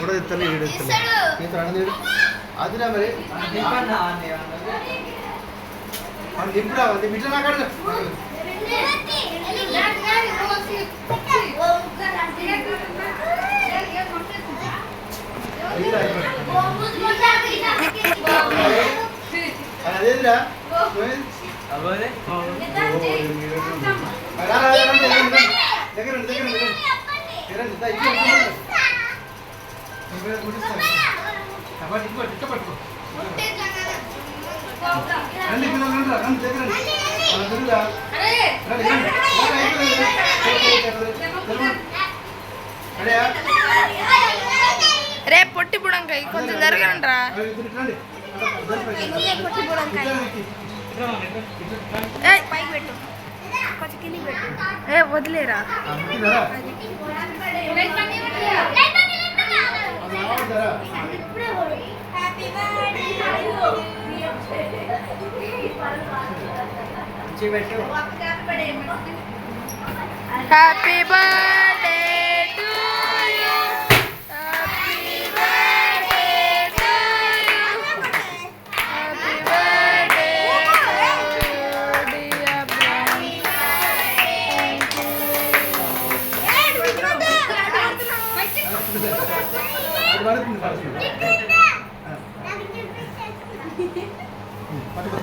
కూడా ఇస్తాను అదిరా మరి దింపురా బిడ్డ నాకాడు అదేదిరా దగ్గర పట్టుకో రండి పిల్లలు రండి దగ్గర రే పొట్టి బుడంకాయ కొంచెం జరగండి రా. పొట్టి బుడంకాయ పైకి పెట్టు, కొంచెం కిందికి పెట్టు. వదిలేరా happy birthday to you, happy birthday to you, happy birthday dear friends. పట్టుకో